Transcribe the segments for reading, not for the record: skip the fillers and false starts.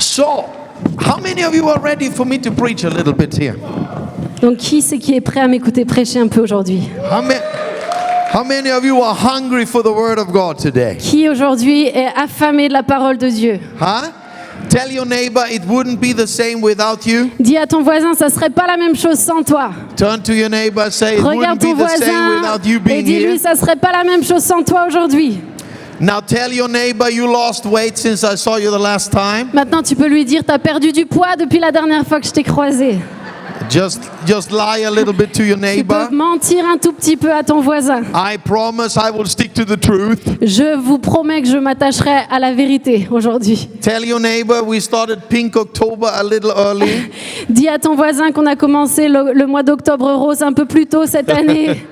So, how many of you are ready for me to preach a little bit here? Donc qui c'est qui est prêt à m'écouter prêcher un peu aujourd'hui? How many of you are hungry for the word of God today? Qui aujourd'hui est affamé de la parole de Dieu? Huh? Tell your neighbor it wouldn't be the same without you. Dis à ton voisin, ça serait pas la même chose sans toi. Turn to your neighbor, say it Regarde wouldn't be ton the same voisin without you et being dis-lui, here. ça serait pas la même chose sans toi aujourd'hui. Now tell your neighbor you lost weight since I saw you the last time. Maintenant, tu peux lui dire, t'as perdu du poids depuis la dernière fois que je t'ai croisé. Just lie a little bit to your Tu neighbor. peux mentir un tout petit peu à ton voisin. I promise I will stick to the truth. Je vous promets que je m'attacherai à la vérité aujourd'hui. Tell your neighbor we started Pink October a little early. Dis à ton voisin qu'on a commencé le mois d'octobre rose un peu plus tôt cette année.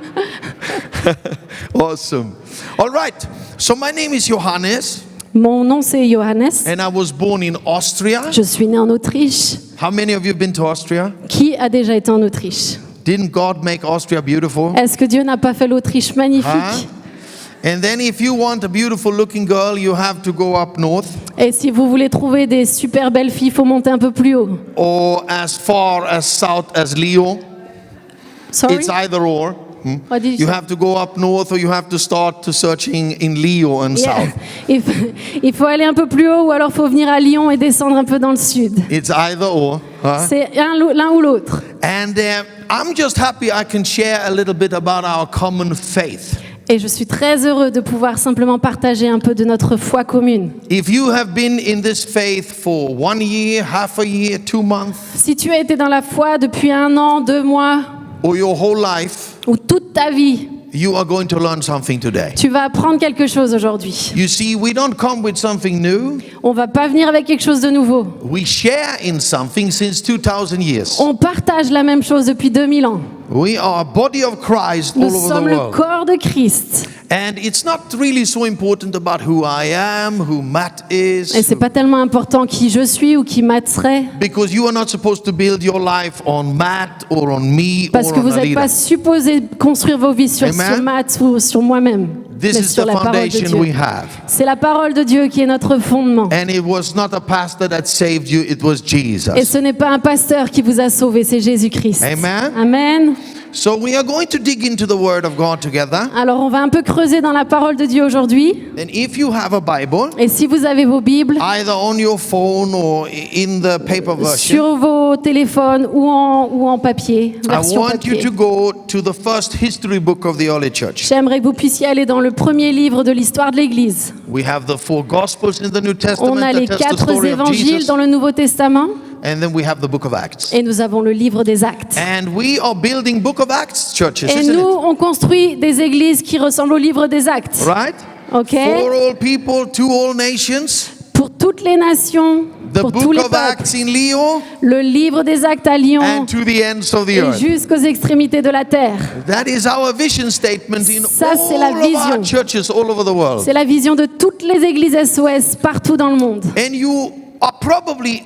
Awesome. All right. So my name is Johannes Mon nom c'est Johannes. and I was born in Austria. Je suis né en Autriche. How many of you have been to Austria? Qui a déjà été en Autriche? Didn't God make Austria beautiful? Est-ce que Dieu n'a pas fait l'Autriche magnifique? And then if you want a beautiful looking girl, you have to go up north Et si vous voulez trouver des super belles filles, il faut monter un peu plus haut. or as far as south as Lyon. Sorry? It's either or. What did you You say? have to go up north or you have to start to searching in Lyon and Yeah. south. Il faut aller un peu plus haut ou alors il faut venir à Lyon et descendre un peu dans le sud. It's either or. C'est l'un ou l'autre. And I'm just happy I can share a little bit about our common faith. Et je suis très heureux de pouvoir simplement partager un peu de notre foi commune. If you have been in this faith for 1 year, half a year, 2 months, Si tu as été dans la foi depuis 1 an, 2 mois or your whole life, ou toute ta vie, you are going to learn something today. tu vas apprendre quelque chose aujourd'hui. You see, we don't come with something new. On va pas venir avec quelque chose de nouveau. We share in something since 2000 years. On partage la même chose depuis 2000 ans. We are a body of Christ all Nous over the sommes le world. corps de Christ. And it's not really so important about who I am, who Matt is, Et c'est pas tellement important qui je suis ou qui Matt serait. because you are not supposed to build your life on Matt or on me Parce or que on vous n'êtes Alida. pas supposé construire vos vies sur Amen. Matt ou sur moi-même, This mais is sur the la parole de foundation we Dieu. have. C'est la parole de Dieu qui est notre fondement. And it was not a pastor that saved you, it was Et Jesus. ce n'est pas un pasteur qui vous a sauvé, c'est Jésus-Christ. Amen. Amen. So we are going to dig into the Word of God together. Alors on va un peu creuser dans la parole de Dieu aujourd'hui. And if you have a Bible, Et si vous avez vos Bibles either on your phone or in the paper version, sur vos téléphones ou en papier, I version want you papier, to go to the first history book of the early church. j'aimerais que vous puissiez aller dans le premier livre de l'histoire de l'Église. We have the 4 Gospels in the New Testament On a les that tells the 4 story of évangiles Jesus, dans le Nouveau Testament and then we have the book of Acts. et nous avons le livre des Actes. And we are building book of Acts churches, Et isn't nous, it? on construit des églises qui ressemblent au livre des Actes. Right? OK? For all people, to all nations. Pour toutes les nations, The pour tous book les of peuples. Acts in Lyon Le livre des Actes à Lyon and to the ends of the et earth. jusqu'aux extrémités de la terre. That is our vision statement in Ça, c'est la all of our vision. churches all over the world. C'est la vision de toutes les églises SOS partout dans le monde. And you are probably,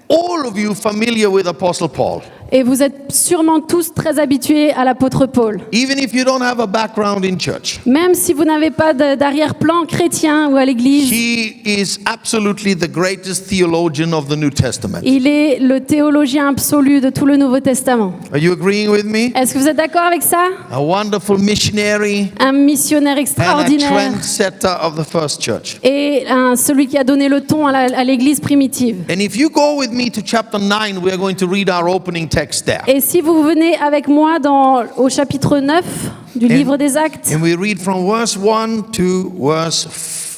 all of you, familiar with Apostle Paul. Et vous êtes sûrement tous très habitués à l'apôtre Paul. Even if you don't have a background in church. Même si vous n'avez pas d'arrière-plan chrétien ou à l'église, He is absolutely the greatest theologian of the New Testament. il est le théologien absolu de tout le Nouveau Testament. Are you agreeing with me? Est-ce que vous êtes d'accord avec ça? A wonderful missionary Un missionnaire and a extraordinaire trendsetter of the first church. et celui qui a donné le ton à l'église primitive. And if you go with me to chapter 9, we are going to read our opening text there. Et si vous venez avec moi au chapitre 9 du livre des Actes, And we read from verse 1 to verse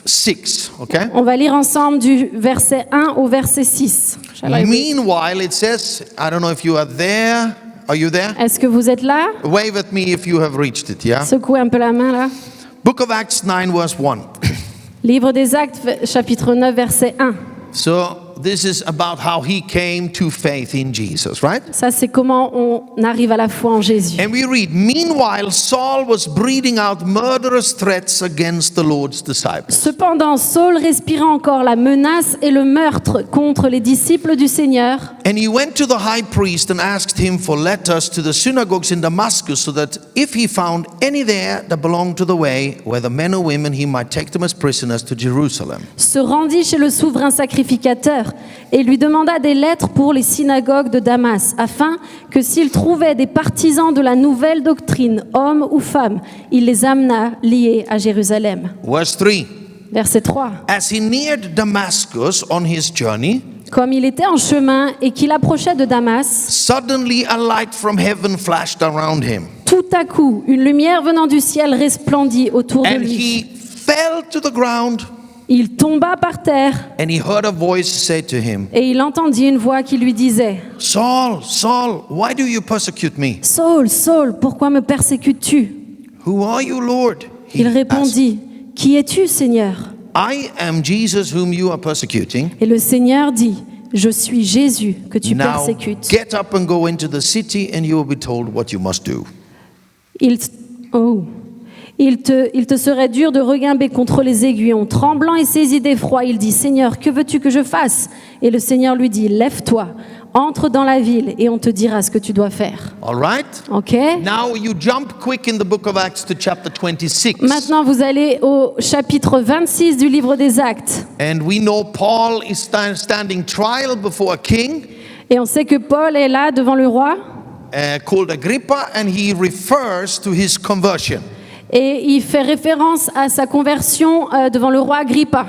6, okay? on va lire ensemble du verset 1 au verset 6. Shall I read? Meanwhile, it says, I don't know if you are there. Are you there? Est-ce que vous êtes là? Wave at me if you have reached it, yeah? Secouez un peu la main là. Book of Acts 9, verse 1. Livre des Actes, chapitre 9, verset 1. So, this is about how he came to faith in Jesus, right? Ça, c'est comment on arrive à la foi en Jésus. And we read, meanwhile, Saul was breathing out murderous threats against the Lord's disciples. Cependant, Saul respirait encore la menace et le meurtre contre les disciples du Seigneur. And he went to the high priest and asked him for letters to the synagogues in Damascus, so that if he found any there that belonged to the way, whether men or women, he might take them as prisoners to Jerusalem. Se rendit chez le souverain sacrificateur cœur et lui demanda des lettres pour les synagogues de Damas, afin que s'il trouvait des partisans de la nouvelle doctrine, hommes ou femmes, il les amena liés à Jérusalem. Verse 3. Verset 3. As he neared Damascus on his journey, Comme il était en chemin et qu'il approchait de Damas, suddenly a light from heaven flashed around him, tout à coup, une lumière venant du ciel resplendit autour de and lui. he fell to the ground, Il tomba par terre and he heard a voice say to him, et il entendit une voix qui lui disait Saul, Saul, why do you persecute me? « Saul, Saul, pourquoi me persécutes-tu » Who are you, Lord? He Il asked. répondit « Qui es-tu, Seigneur ?» I am Jesus whom you are persecuting. Et le Seigneur dit « Je suis Jésus que tu Now persécutes. get up and go into the city, and you will be told what you must do. Il te serait dur de regimber contre les aiguillons. Tremblant et saisi d'effroi, il dit « Seigneur, que veux-tu que je fasse ?» Et le Seigneur lui dit « Lève-toi, entre dans la ville et on te dira ce que tu dois faire. All right? » Ok ? Now you jump quick in the book of Acts to chapter 26. Maintenant, vous allez au chapitre 26 du livre des Actes. And we know Paul is standing trial before a king Et on sait que Paul est là devant le roi called Agrippa, and he refers to his conversion. et il fait référence à sa conversion devant le roi Agrippa.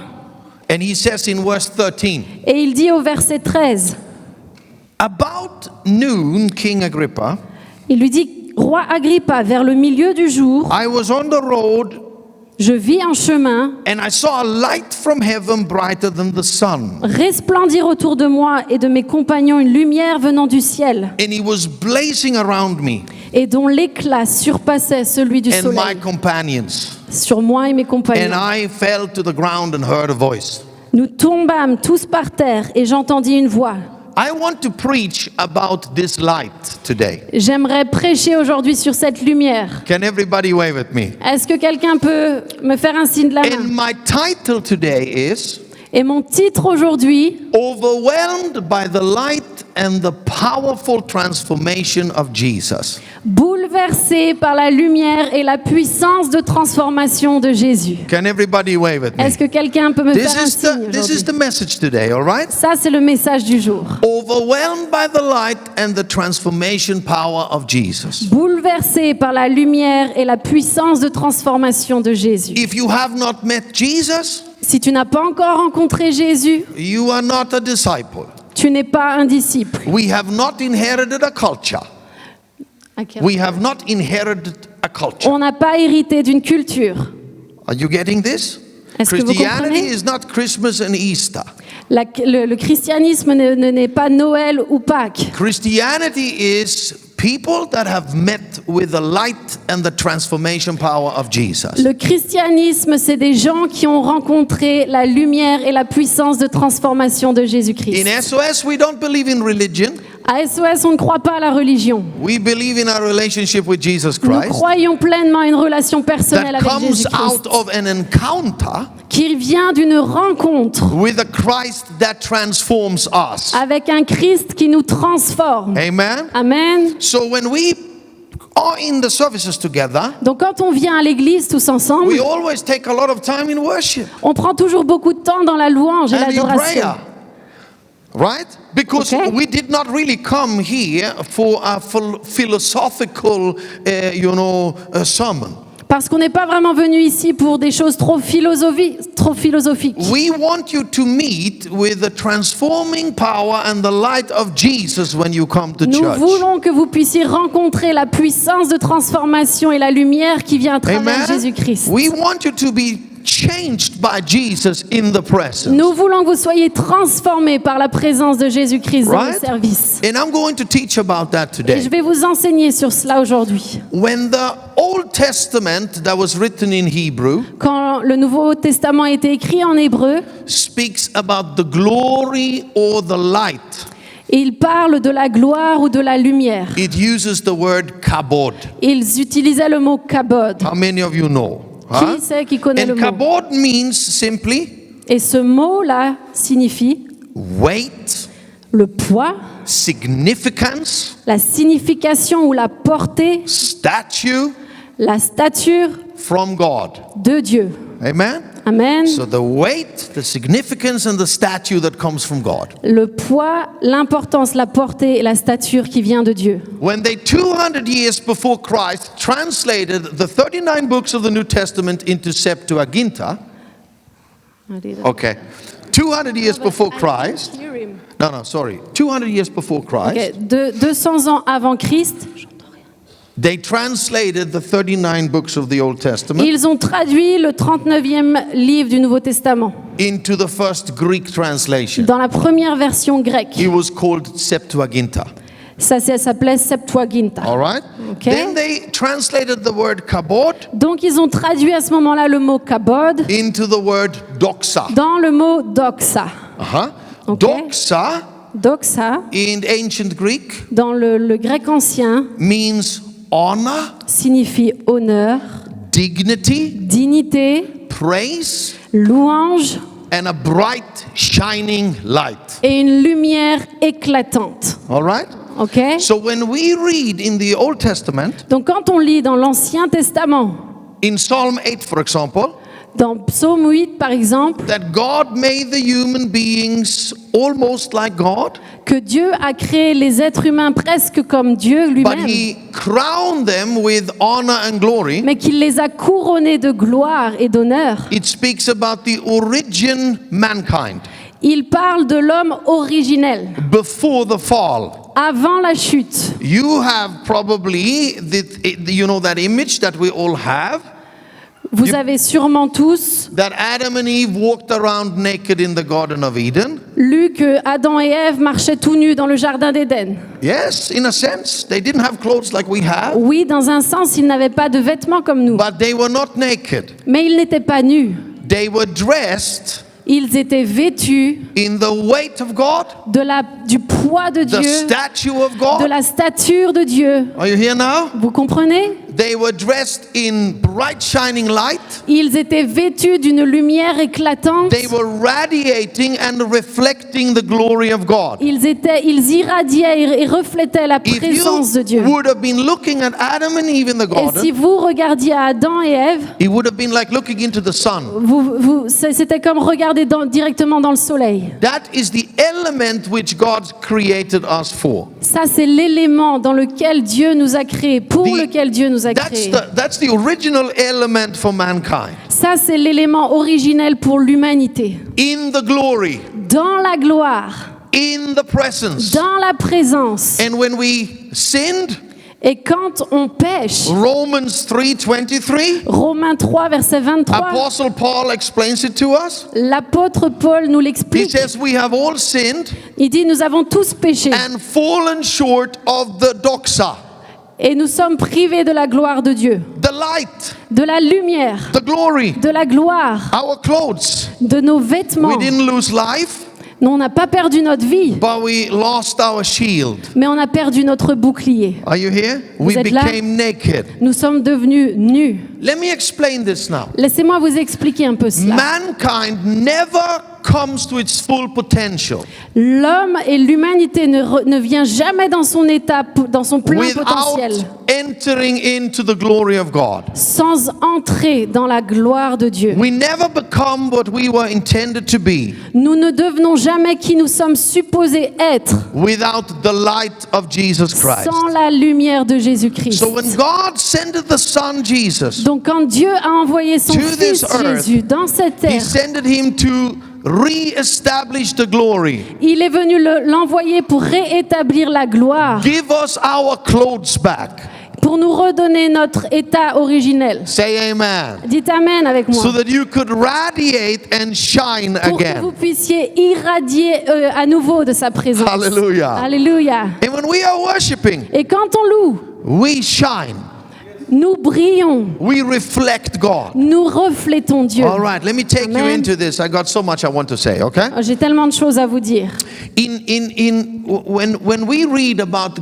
And he says in verse 13, Et il dit au verset 13, About noon, King Agrippa, il lui dit « Roi Agrippa, vers le milieu du jour, I was on the road, je vis en chemin, and I saw a light from heaven brighter than the sun. resplendir autour de moi et de mes compagnons une lumière venant du ciel, And it was blazing around me et dont l'éclat surpassait celui du and my soleil, companions. sur moi et mes And compagnons. I fell to the ground and heard a voice. Nous tombâmes tous par terre et j'entendis une voix. I want to preach about this light today. J'aimerais prêcher aujourd'hui sur cette lumière. Can everybody wave at me? Est-ce que quelqu'un peut me faire un signe de la And main? my title today is Et mon titre aujourd'hui, Overwhelmed by the Light and the Powerful Transformation of Jesus. bouleversé par la lumière et la puissance de transformation de Jésus. Can everybody wave at me? Est-ce que quelqu'un peut me This faire un is signe this is aujourd'hui? the message today, all right? Ça, c'est le message du jour. Overwhelmed by the light and the transformation power of Jesus. Bouleversé par la lumière et la puissance de transformation de Jésus. If you have not met Jesus, Si tu n'as pas encore rencontré Jésus, you are not a disciple. tu n'es pas un disciple. We have not inherited a culture. We have not inherited a culture. On n'a pas hérité d'une culture. Are you getting this? Est-ce que vous Christianity comprenez? is not Christmas and Easter. Le christianisme n'est pas Noël ou Pâques. Christianity is people that have met with the light and the transformation power of Jesus. Le christianisme, c'est des gens qui ont rencontré la lumière et la puissance de transformation de Jésus-Christ. In SOS, we don't believe in religion. À SOS, on ne croit pas à la religion. We believe in our relationship with Jesus Nous Christ croyons pleinement à une relation personnelle that avec comes Jésus-Christ out of an encounter qui vient d'une rencontre with a Christ that transforms us. avec un Christ qui nous transforme. Amen. Amen. So when we are in the services together, Donc quand on vient à l'église tous ensemble, we always take a lot of time in worship on prend toujours beaucoup de temps dans la louange et and in l'adoration. prayer. Right? Because Okay. we did not really come here for a philosophical, sermon. Parce qu'on n'est pas vraiment venu ici pour des choses trop philosophiques. We want you to meet with the transforming power and the light of Jesus when you come to Nous church. voulons que vous puissiez rencontrer la puissance de transformation et la lumière qui vient à travers Amen. Jésus-Christ. We want you to be changed by Jesus in the presence. Nous voulons que vous soyez transformés par la présence de Jésus-Christ dans le Right? service. And I'm going to teach about that Et today. je vais vous enseigner sur cela aujourd'hui. When the Old Testament that was written in Hebrew Quand le Nouveau Testament a été écrit en hébreu, speaks about the glory or the light, il parle de la gloire ou de la lumière. it uses the word kabod. Ils utilisaient le mot kabod. How many of you know? Huh? Qui c'est qui connaît le And mot? kabod means simply Et ce mot-là signifie weight, le poids, significance, la signification ou la portée, statue la stature from God. de Dieu. Amen? Amen. So the weight, the significance, and the statue that comes from God. Le poids, l'importance, la portée et la stature qui vient de Dieu. When they 200 years before Christ translated the 39 books of the New Testament into Septuaginta, okay, 200 years before Christ, no, sorry, 200 years before Christ, Ok, 200 ans avant Christ, they translated the 39 books of the Old Testament ils ont traduit le 39e livre du Nouveau Testament into the first Greek translation. dans la première version grecque. It was called Septuaginta. Ça s'appelait Septuaginta. All right? Okay. Then they translated the word kabod Donc ils ont traduit à ce moment-là le mot kabod into the word doxa. dans le mot doxa. Ok. Doxa Doxa, in ancient Greek dans le grec ancien, means honor, signifie honneur, dignity, dignité, praise, louange and a bright, shining light. et une lumière éclatante. All right? Ok? So when we read in the Old Testament, Donc quand on lit dans l'Ancien Testament, in Psalm 8, for example, dans Psaume 8 par exemple, that God made the human beings almost like God, que Dieu a créé les êtres humains presque comme Dieu but lui-même, He crowned them with honor and glory. mais qu'il les a couronnés de gloire et d'honneur. It speaks about the origin mankind Il parle de l'homme originel, before the fall. avant la chute. You have probably that image that we all have, Vous avez sûrement tous that Adam and Eve walked around naked in the Garden of Eden. lu que Adam et Ève marchaient tout nus dans le jardin d'Éden. Yes, in a sense, they didn't have clothes like we have, Oui, dans un sens, ils n'avaient pas de vêtements comme nous, but they were not naked. mais ils n'étaient pas nus. They were dressed Ils étaient vêtus in the weight of God, du poids de the Dieu, statue of de God. la stature de Dieu. Are you here now? Vous comprenez? They were dressed in bright shining light. Ils étaient vêtus d'une lumière éclatante. They were radiating and reflecting the glory of God. Ils irradiaient et reflétaient la If présence de Dieu. you would have been looking at Adam and Eve in the Et si garden, vous regardiez Adam et Ève, it would have been like looking into the sun. c'était comme regarder directement dans le soleil. That is the element which God created us for. Ça, c'est l'élément dans lequel Dieu nous a créés, pour lequel Dieu nous a créés. That's the original element for mankind. Ça, c'est l'élément originel pour l'humanité. In the glory, Dans la gloire, in the presence. dans la présence. And when we sinned, Et quand on pêche, Romans 3:23, Romains 3, verset 23, Apostle Paul explains it to us. l'apôtre Paul nous He l'explique. says we have all sinned Il dit, nous avons tous péché and fallen short of the doxa, et nous sommes privés de la gloire de Dieu, the light, de la lumière, the glory, de la gloire, our clothes. de nos vêtements. We didn't lose life, Non, on n'a pas perdu notre vie, but we lost our shield. mais on a perdu notre bouclier. Are you here? We êtes là? became naked. Nous sommes devenus nus. Let me explain this now. Laissez-moi vous expliquer un peu cela. Mankind never comes to its full potential L'homme et l'humanité ne vient jamais dans son état, dans son plein potentiel, without entering into the glory of God. sans entrer dans la gloire de Dieu. We never become what we were intended to be Nous ne devenons jamais qui nous sommes supposés être without the light of Jesus Christ. sans la lumière de Jésus-Christ. So when God sent the Son Jesus, Donc quand Dieu a envoyé son to Fils this earth, Jésus dans cette He terre, sent him to re-establish the glory. il est venu l'envoyer pour réétablir la gloire, Give us our clothes back. pour nous redonner notre état originel. Say amen. Dites Amen avec moi. So that you could radiate and shine Pour que again. vous puissiez irradier à nouveau de sa présence. Hallelujah. Alléluia. And when we are worshiping, Et quand on loue, we shine. nous brillons, We reflect God. nous reflétons Dieu. All right, let me take you Amen. into this. I got so much I want to say, okay? J'ai tellement de choses à vous dire. when we read about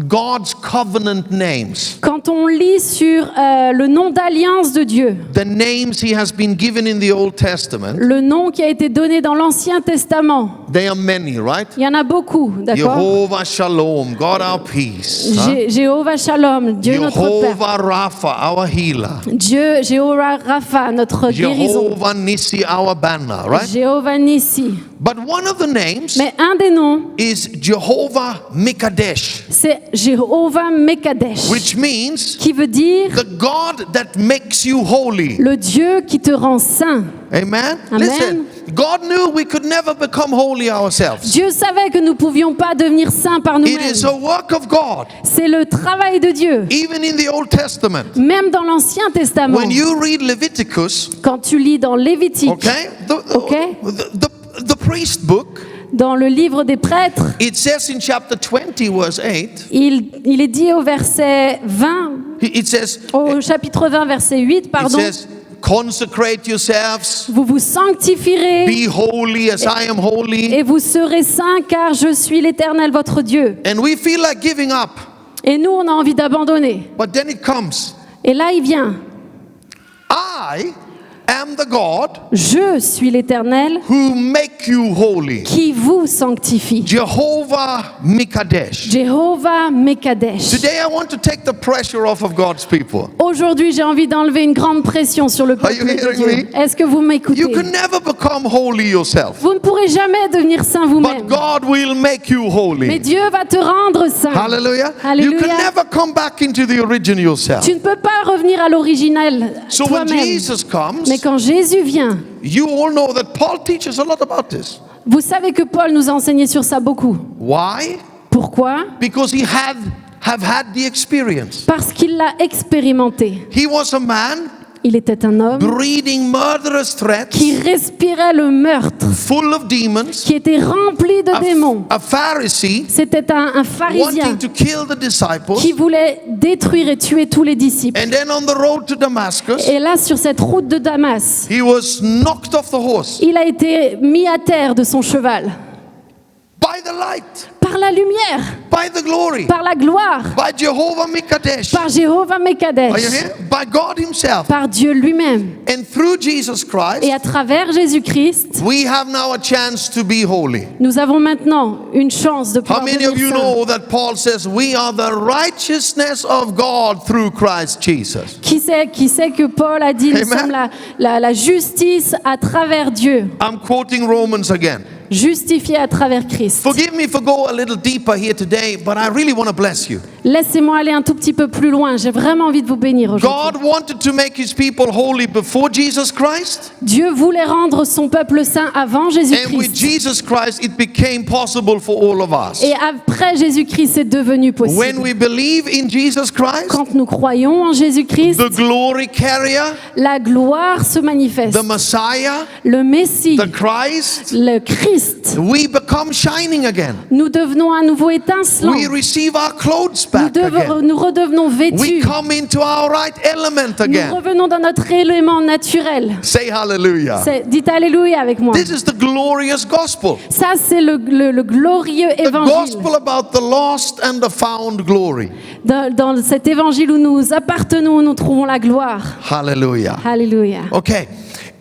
God's covenant names, Quand on lit sur le nom d'alliance de Dieu, the names he has been given in the Old Testament, le nom qui a été donné dans l'Ancien Testament, they are many, right? il y en a beaucoup, d'accord? Jehovah Shalom, God our peace. Huh? Jéhovah Shalom, Dieu notre Père. Jehovah Rapha, our healer. Dieu, Jéhovah Rapha, notre guérison. Jehovah Nissi, our banner, right? Jéhovah Nissi. But one of the names Mais un des noms, is Jehovah Mikadesh, c'est Jéhovah Mekadesh, which means qui veut dire the God that makes you holy. le Dieu qui te rend saint. Amen? Amen. Listen, God knew we could never become holy ourselves. Dieu savait que nous ne pouvions pas devenir saints par It nous-mêmes. is a work of God, C'est le travail de Dieu. even in the Old Testament. Même dans l'Ancien Testament, When you read Leviticus, quand tu lis dans Lévitique, okay, Okay. the priest book, dans le livre des prêtres, it says in chapter 20, verse 8, il est dit au verset 20, it says, au chapitre 20, verset 8, it pardon, says, consecrate yourselves, vous vous sanctifierez be holy as I am holy. et vous serez saints car je suis l'Éternel votre Dieu. And we feel like giving up, Et nous, on a envie d'abandonner. but then it comes. Et là, il vient. I am the God Je suis l'Éternel who make you holy. qui vous sanctifie. Jehovah Mikadesh. Jéhovah Mekadesh. Today I want to take the pressure off of God's people. Aujourd'hui, j'ai envie d'enlever une grande pression sur le Are you peuple de hearing Dieu. Est-ce que vous m'écoutez? You can never become holy yourself, Vous ne pourrez jamais devenir saint but vous-même. God will make you Mais holy. Dieu va te rendre saint. Hallelujah. You Hallelujah. can never come back into the original yourself. Tu ne peux pas revenir à l'original So when toi-même. Jesus comes, Mais quand Jésus vient, you all know that Paul teaches a lot about this. vous savez que Paul nous a enseigné sur ça beaucoup. Why? Pourquoi? Because he have had the experience. Parce qu'il l'a expérimenté. He was a man Il était un homme breathing murderous threats, qui respirait le meurtre, full of demons, qui était rempli de démons. a Pharisee C'était un pharisien wanting to kill the disciples, qui voulait détruire et tuer tous les disciples. and then on the road to Damascus, Et là, sur cette route de Damas, he was knocked off the horse il a été mis à terre de son cheval. by the light, Par la lumière, by the glory, par la gloire, by Jehovah Mikadesh. par Jéhovah Are you Mekadesh, here? By God himself. par Dieu lui-même. And through Jesus Et Christ, à travers Jésus-Christ, we have now a chance to be holy. nous avons maintenant une chance de How pouvoir many of devenir you saints. know that Paul says we are the righteousness of God through Christ Jesus? Qui sait que Paul a dit, nous Amen. sommes la justice à travers Dieu, I'm quoting Romans again. justifiés à travers Christ. Forgive me for go a little deeper here today, but I really want to bless you. Laissez-moi aller un tout petit peu plus loin. J'ai vraiment envie de vous bénir aujourd'hui. God wanted to make his people holy before Jesus Christ, Dieu voulait rendre son peuple saint avant and with Jésus-Christ. Jesus Christ it became possible for all of us. Et après Jésus-Christ, c'est devenu When possible. we believe in Jesus Christ, Quand nous croyons en Jésus-Christ, the glory carrier, la gloire se manifeste. the Messiah, Le Messie, the Christ, le Christ, we become shining again. nous devenons à nouveau étincelants. We receive our clothes Nous, back again. nous redevenons We vêtus. come into our right element Nous again. revenons dans notre élément naturel. Say hallelujah. Dites Alléluia avec moi. This is the glorious gospel. Ça, c'est le glorieux The évangile. gospel about the lost and the found glory. Dans cet évangile où nous appartenons, où nous trouvons la gloire. Hallelujah. Alléluia. Okay.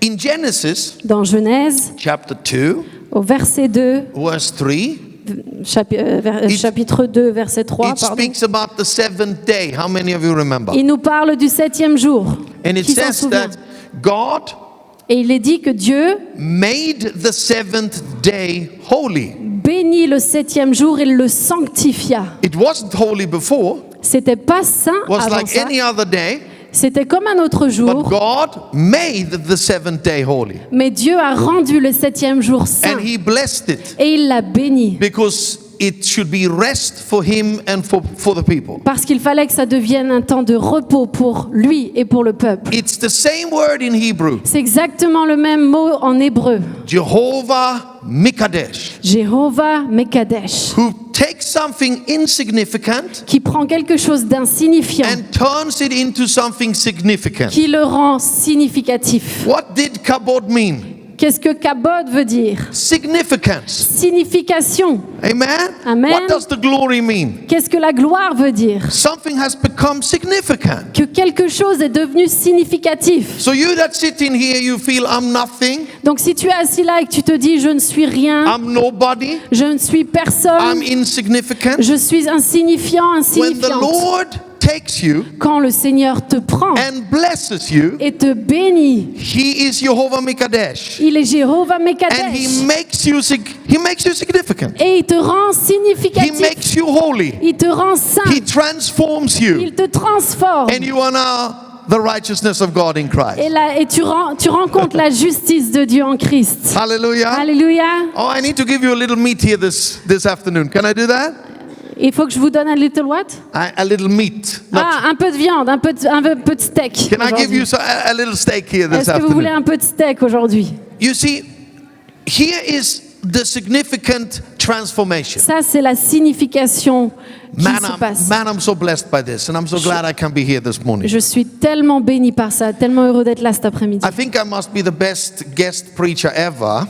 In Genesis Dans Genèse, chapter 2, au verset 2, verse 3, chapitre 2, verset 3, it pardon, speaks about the seventh day. How many of you remember? il nous parle du 7e jour. And it Qui s'en says souvient? that God Et il est dit que Dieu made the seventh day holy. bénit le 7e jour et le sanctifia. It wasn't holy before. C'était pas saint It was avant like ça. any other day. C'était comme un autre But jour, God made the seventh day holy. mais Dieu a rendu le 7e jour saint And he blessed it et il l'a béni. because it should be rest for him and for the people. Parce qu'il fallait que ça devienne un temps de repos pour lui et pour le peuple. It's the same word in Hebrew. C'est exactement le même mot en hébreu. Jehovah Mikadesh, Jéhovah Mekadesh, who takes something insignificant qui prend quelque chose d'insignifiant, and turns it into something significant. qui le rend significatif. What did kabod mean? Qu'est-ce que kabod veut dire? Significance. Signification. Amen? Amen. What does the glory mean? Qu'est-ce que la gloire veut dire? Something has become significant. Que quelque chose est devenu significatif. So you that sit in here, you feel I'm nothing, Donc si tu es assis là et que tu te dis je ne suis rien, I'm nobody, je ne suis I'm personne, insignificant. je suis insignifiant, When the insignifiante. Lord takes you Quand le Seigneur te prend and blesses you, et te bénit, He is Jehovah Mikadesh. il est Jéhovah And Mekadesh He makes you significant. et il te rend He significatif, makes you holy. il te rend saint, He transforms you. il te transforme. And you are now the righteousness of God in Christ. Et tu rencontres la justice de Dieu en Christ. Hallelujah. Alléluia. Oh, I need to give you a little meat here this afternoon. Can I do that? Il faut que je vous donne un little what? A little meat. Not- Ah, un peu de viande, un peu de steak. Can I give aujourd'hui. you a little steak here this Est-ce que vous voulez afternoon? un peu de steak aujourd'hui? You see, here is the significant transformation. Ça, c'est la signification qui Man, se passe. I'm so blessed by this, and I'm so glad I can be here this morning. Je suis tellement béni par ça, tellement heureux d'être là cet après-midi. I think I must be the best guest preacher ever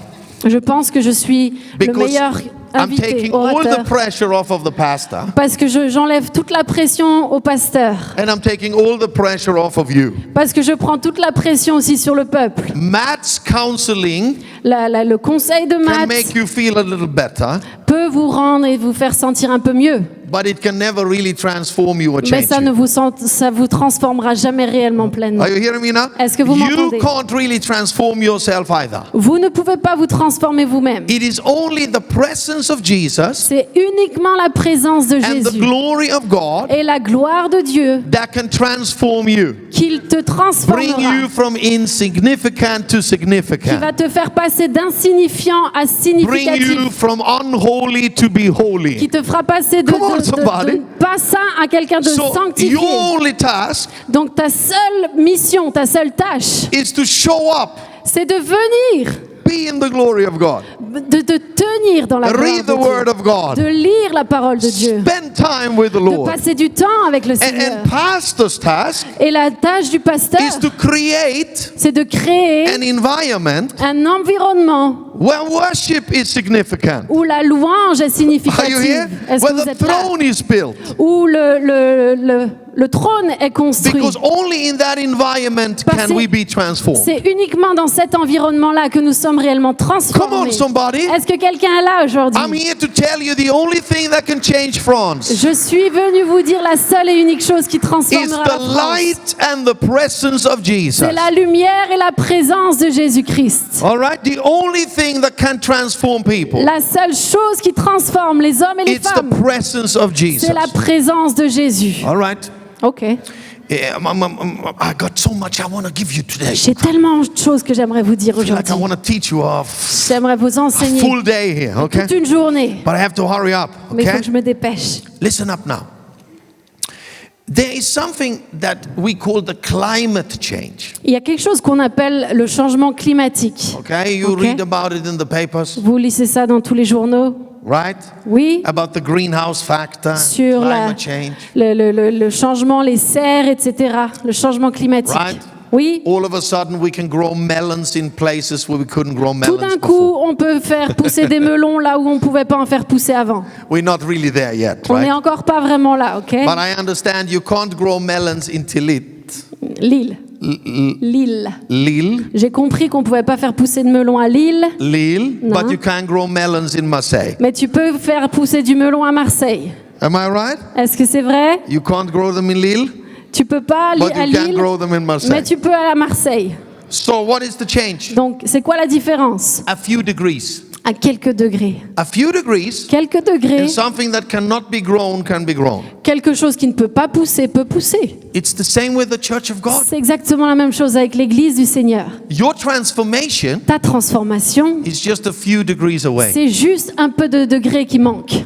Je pense que je suis le because meilleur I'm invité, taking all the orateur, pressure off of the pastor, parce que j'enlève toute la pression au pasteur, and I'm taking all the pressure off of you. parce que je prends toute la pression aussi sur le peuple. Matt's counseling Le conseil de can Matt make you feel a little better, peut vous rendre et vous faire sentir un peu mieux, but it can never really transform you or mais change ça ne you. ça vous transformera jamais réellement pleinement. Are you hearing me now? Est-ce que vous You m'entendez? can't really transform yourself either. Vous ne pouvez pas vous transformer vous-même. It is only the presence of Jesus C'est uniquement la présence de and the Jésus glory of God et la gloire de Dieu that can transform you, qu'il te bring transformera, you from insignificant to qui va significant, te faire passer d'insignifiant à bring significatif, you from unholy to be qui holy. te fera passer de Come on, somebody. pas saint à quelqu'un de So sanctifié. your only task Donc ta seule mission, ta seule tâche, is to show up, c'est de venir, be in the glory of God, de tenir dans la gloire read the word de of Dieu, God, de lire la parole de Dieu, spend time with the de Lord. passer du temps avec le Seigneur. And pastor's task Et la tâche du pasteur, is to create c'est de créer an environment un environnement where worship is significant. où la louange est Are you significative. here? Est-ce que Where vous the êtes là? throne is built. Où le trône est construit. Because only in that environment Parce can we que be transformed. C'est uniquement dans cet environnement-là que nous sommes réellement Come on, transformés. somebody. Est-ce que quelqu'un est là aujourd'hui? I'm here to tell you the only thing that can change France Je suis venu vous dire la seule et unique chose qui is transformera la the France. light and the presence of Jesus. C'est la lumière et la présence de Jésus-Christ. All right? The only thing that can transform people, La seule chose qui transforme les hommes et les it's the femmes, presence of Jesus. c'est la présence de Jésus. All right? Ok. Yeah, I got so much I want to give you today. J'ai tellement de choses que j'aimerais vous dire I feel like I aujourd'hui. want to teach you a J'aimerais vous enseigner full day here, okay? toute une journée, But I have to hurry up, mais il faut okay? que je me dépêche. Listen up now. There is something that we call the climate change. Il y a quelque chose qu'on appelle le changement climatique. Okay, you Okay. read about it in the papers, Vous lisez ça dans tous les journaux? right? Oui. About the greenhouse factor, Sur climate change. le changement, les serres, etc. Le changement climatique. Right. Oui. All of a sudden, we can grow melons in places where we couldn't grow Tout melons d'un coup, before. on peut faire pousser des melons là où on ne pouvait pas en faire pousser avant. We're not really there yet, On n'est right? encore pas vraiment là, ok? But I understand you can't grow melons in Tilit, Lille. Lille. Lille, J'ai compris qu'on ne pouvait pas faire pousser de melon à Lille, Lille, No. but you can grow melons in Marseille. mais tu peux faire pousser du melon à Marseille. Am I right? Est-ce que c'est vrai? You can't grow them in Lille, Tu peux pas aller but à you can Lille, grow them in mais Marseille. tu peux aller à Marseille. So what is the change? Donc, c'est quoi la différence? A few degrees. À quelques degrés. A few degrees, Quelques degrés, and something that cannot be grown can be grown. quelque chose qui ne peut pas pousser peut pousser. It's the same with the church of God. C'est exactement la même chose avec l'Église du Seigneur. Your transformation Ta transformation, is just a few degrees away. c'est juste un peu de degrés qui manquent.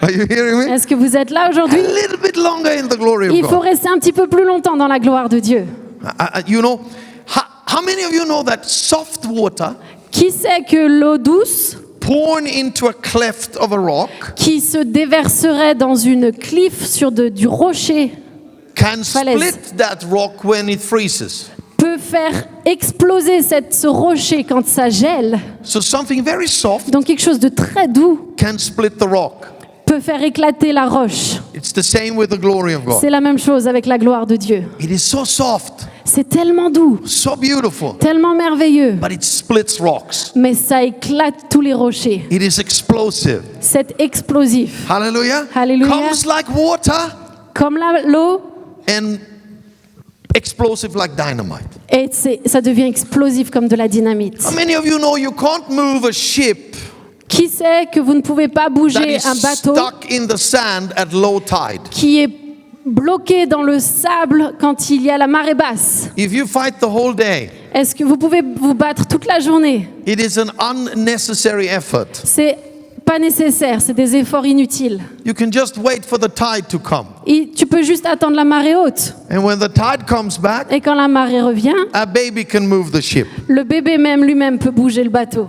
Are you hearing me? Est-ce que vous êtes là A aujourd'hui? little bit longer in the glory of Il faut God. rester un petit peu plus longtemps dans la gloire de Dieu. You know, how many of you know that soft water Qui sait que l'eau douce poured into a cleft of a rock qui se déverserait dans une cliff sur du rocher can Falaise. split that rock when it freezes? peut faire exploser ce rocher quand ça gèle. So something very soft Donc quelque chose de très doux can split the rock. peut faire éclater la roche. It's the same with the glory of God. C'est la même chose avec la gloire de Dieu. It is so soft, C'est tellement doux, so beautiful, tellement merveilleux, but it splits rocks. mais ça éclate tous les rochers. It is explosive. C'est explosif. Hallelujah. Hallelujah. Comes like water Comme l'eau, and explosive like dynamite. et ça devient explosif comme de la dynamite. How many of you know you can't move a ship Qui sait que vous ne pouvez pas that bouger is un bateau stuck in the sand at low tide? qui est bloqué dans le sable quand il y a la marée basse? If you fight the whole day, Est-ce que vous pouvez vous battre toute la journée? it is an unnecessary effort. C'est pas nécessaire, c'est des efforts inutiles. You can just wait for the tide to come. Et tu peux juste attendre la marée haute. And when the tide comes back, Et quand la marée revient, a baby can move the ship. le bébé même lui-même peut bouger le bateau.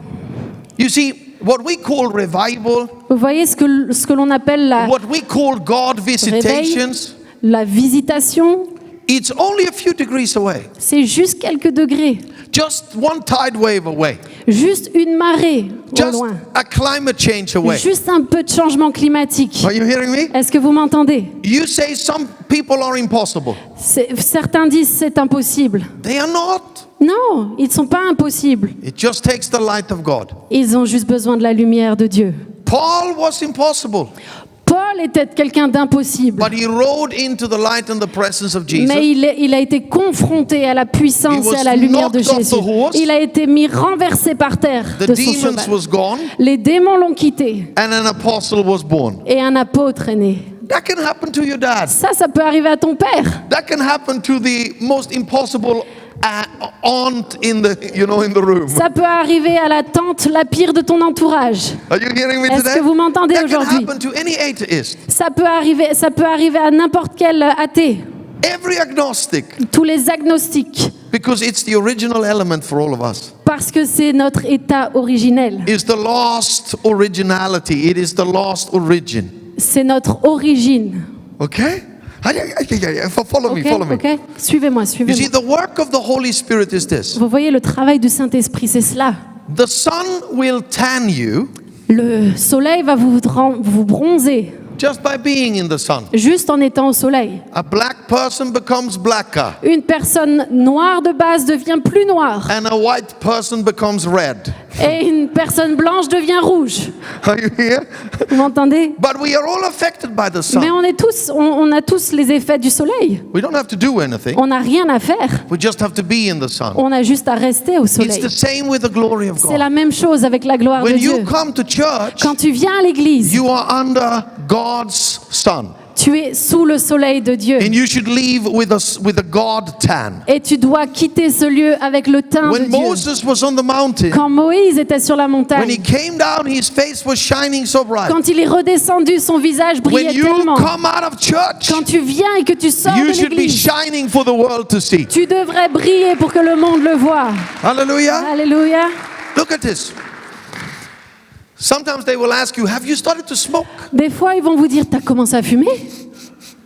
You see, what we call revival, Vous voyez ce que l'on appelle what we call God visitations, la visitation, it's only a few degrees away. c'est juste quelques degrés. Just one tide wave away. Juste une marée au Just loin. a climate change away. Juste un peu de changement climatique. Are you hearing me? Est-ce que vous m'entendez? You say some people are impossible. Certains disent c'est impossible. They are not. Non, ils ne sont pas impossibles. It just takes the light of God. Ils ont juste besoin de la lumière de Dieu. Paul was impossible, Paul était quelqu'un d'impossible. but he rode into the light and the presence of Jesus. Mais il a été confronté à la puissance He et à la was lumière de knocked off Jésus. the horse. Il a été mis renversé par terre The de son demons cheval. was gone, Les démons l'ont quitté and an apostle was born. et un apôtre est né. That can happen to your dad. Ça peut arriver à ton père. That can happen to the most impossible aunt in the room. Ça peut arriver à la tante la pire de ton entourage. Are you hearing me Est-ce today? que vous m'entendez That can aujourd'hui? happen to any atheist, Ça peut arriver à n'importe quel athée. every agnostic, Tous les agnostiques. because it's the original element for all of us. Parce que c'est notre état originel. It's the lost originality. It is the lost origin. C'est notre origine. Okay? Follow me, Ok, follow me. ok. Suivez-moi, You see, suivez-moi. the work of the Holy Spirit is this. Vous voyez, le travail du Saint-Esprit, c'est cela. The sun will tan you Le soleil va vous bronzer just by being in the sun. juste en étant au soleil. A black person becomes blacker, Une personne noire de base devient plus noire and a white person becomes red. et une personne blanche devient rouge. Are you here? Vous m'entendez? But we are all affected by the Mais sun. on a tous les effets du soleil. We don't have to do anything. On n'a rien à faire. We just have to be in the sun. On a juste à rester au It's soleil. the same with the glory of C'est God. la même chose avec la gloire de When Dieu. you come to church, Quand tu viens à l'église, you are under God's sun. tu es sous le soleil de Dieu. And you should leave with a God tan. Et tu dois quitter ce lieu avec le teint de When Dieu. Moses was on the mountain, Quand Moïse était sur la when he montagne, came down, his face was shining so bright. quand il est redescendu, son visage When brillait you tellement. come out of church, Quand tu viens et que tu sors you de should be l'église, shining for the world to see. tu devrais briller pour que le monde le voie. Hallelujah. Alléluia. Look at this. Sometimes they will ask you, have you started to smoke? Des fois, ils vont vous dire, t'as commencé à fumer?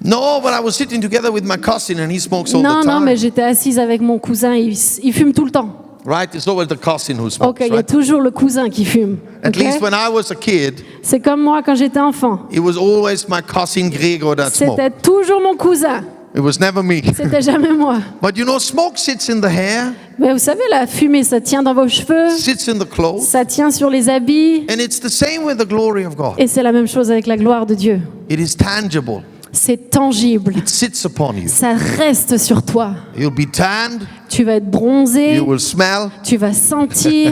No, but I was sitting together with my cousin and he smokes all Non, the non, time. mais j'étais assise avec mon cousin, il fume tout le temps. Right? It's always the cousin who smokes, Ok, il y a right? toujours le cousin qui fume. At ok? least when I was a kid, C'est comme moi quand j'étais enfant. it was always my cousin Gregor that smoked. C'était toujours mon cousin. It was never me. C'était jamais moi. But you know, smoke sits in the hair, Mais vous savez, la fumée, ça tient dans vos cheveux, sits in the clothes, ça tient sur les habits. and it's the same with the glory of God. Et c'est la même chose avec la gloire de Dieu. It is tangible. C'est tangible. It sits upon you. Ça reste sur toi. You'll be tanned. Tu vas être bronzé, You will smell. tu vas sentir.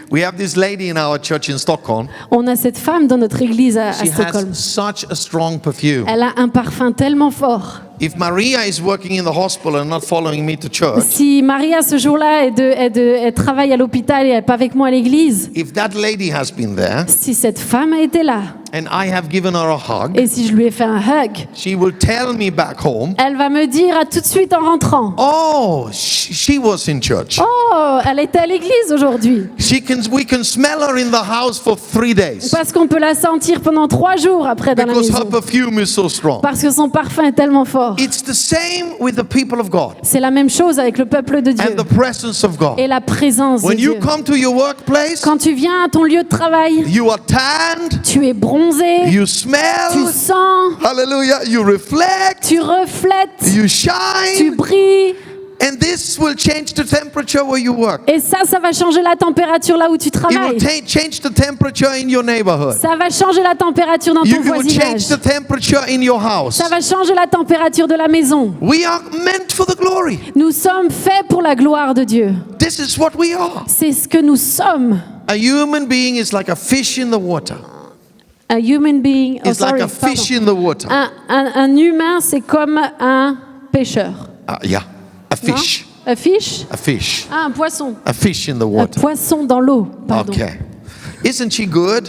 We have this lady in our church in Stockholm. On a cette femme dans notre église à She Stockholm. has such a strong perfume. Elle a un parfum tellement fort. If Maria is working in the hospital and not following me to church, Si Maria, ce jour-là, elle travaille à l'hôpital et elle n'est pas avec moi à l'église, if that lady has been there si cette femme a été là, and I have given her a hug, et si je lui ai fait un hug, she will tell me back home, elle va me dire tout de suite en rentrant, oh, she was in church. oh, elle était à l'église aujourd'hui. She can we can smell her in the house for 3 days Parce qu'on peut la sentir pendant 3 jours après dans la because her maison. perfume is so strong. Parce que son parfum est tellement fort. It's the same with the people of God C'est la même chose avec le peuple de Dieu and the presence of God. et la présence de When you Dieu. come to your workplace, Quand tu viens à ton lieu de travail, you are tanned, tu es bronzé, you tu smell, sens, hallelujah, you reflect, tu reflètes, you tu shine, brilles. and this will change the temperature where you work. Et ça va changer la température là où tu It will travailles. change the temperature in your neighborhood. Ça va changer la température dans You ton it will change voisinage. the temperature in your house. Ça va changer la température de la maison. We are meant for the glory. Nous sommes faits pour la gloire de Dieu. This is what we are. C'est ce que nous sommes. A human being is like a fish in the water. A human being, It's like a fish in the water. un humain, c'est comme un pêcheur. Yeah, a Non? fish. Un fish? A fish. Ah, un poisson. A fish in the Un water. poisson dans l'eau, pardon. Okay. Isn't she good?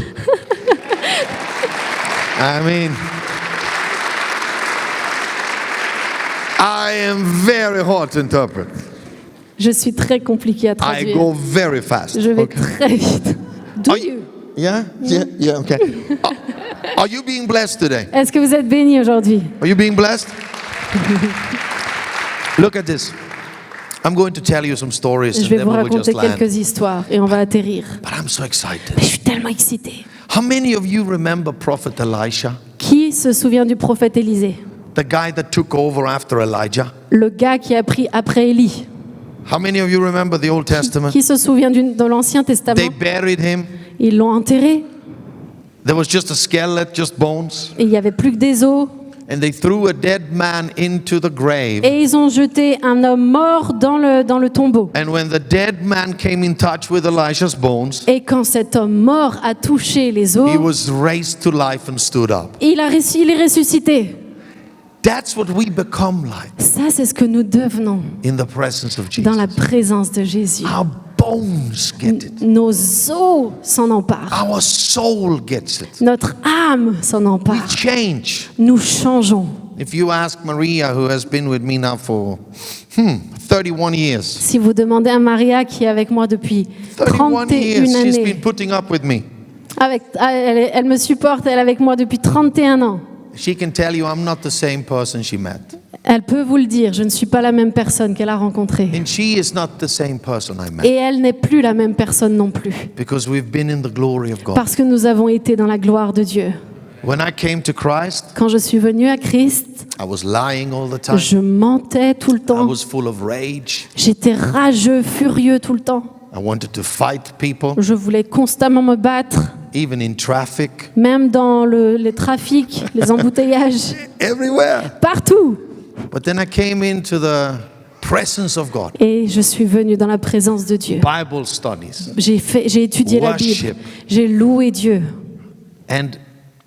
I mean, I am very hard to interpret. Je suis très compliqué à I traduire. go very fast. Je vais Okay. très vite. Do Are you? Yeah, yeah, okay. Are you being blessed today? Est-ce que vous êtes bénis aujourd'hui? Are you being blessed? Look at this. I'm going to tell you some stories Je and vais then vous we will just raconter land. quelques histoires et on va atterrir. But I'm so excited. Je suis tellement excitée. How many of you remember Prophet Elisha? Qui se souvient du prophète Élisée? The guy that took over after Elijah? Le gars qui a pris après Élie. How many of you remember the Old Testament? Qui se souvient de l'Ancien Testament? They buried him. Ils l'ont enterré There was just a skeleton, just bones. et il n'y avait plus que des os. And they threw a dead man into the grave. Et ils ont jeté un homme mort dans le tombeau. And when the dead man came in touch with Elisha's bones, Et quand cet homme mort a touché les os, he was raised to life and stood up. il est ressuscité. That's what we become like Ça, c'est ce que nous devenons in the presence of dans la Jesus. présence de Jésus. Our bones get it. Nos os s'en emparent. Our soul gets it. Notre âme s'en We empare. change. Nous changeons. If you ask Maria, who has been with me now for 31 years, Si vous demandez à Maria, qui est avec moi depuis 31 years, 31 she's années, been putting up with me. elle me supporte, elle est avec moi depuis 31 ans. She can tell you I'm not the same person she met. Elle peut vous le dire, je ne suis pas la même personne qu'elle a rencontrée. And she is not the same person I met. Et elle n'est plus la même personne non plus. Because we've been in the glory of God. Parce que nous avons été dans la gloire de Dieu. When I came to Christ, Quand je suis venue à Christ, I was lying all the time. je mentais tout le I temps. was full of rage. J'étais rageux, furieux tout le temps. I wanted to fight people, Je voulais constamment me battre, even in traffic, même dans les trafics, les embouteillages, everywhere. partout. But then I came into the presence of God. Et je suis venue dans la présence de Dieu. Bible studies. J'ai étudié la Bible, Worship. j'ai loué Dieu And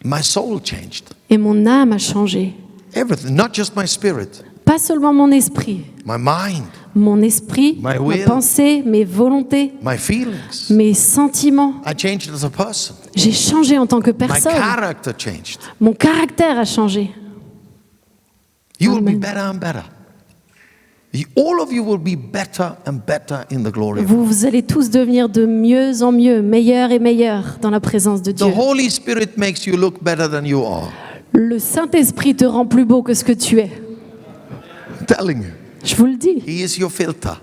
my soul changed. et mon âme a changé. Everything, not just my spirit, Pas seulement mon esprit, my mind, mon esprit, My ma will. pensée, mes volontés, my feelings. mes sentiments. I changed as a person. J'ai changé en tant que My personne. character changed. Mon caractère a changé. You will be Amen. better and better. All of you will be better and better in the glory of God. Vous allez tous devenir de mieux en mieux, meilleurs et meilleurs dans la présence de The Dieu. Holy Spirit makes you look better than you are. Le Saint-Esprit te rend plus beau que ce que tu es. I'm telling you. Je vous le dis, He is your filter.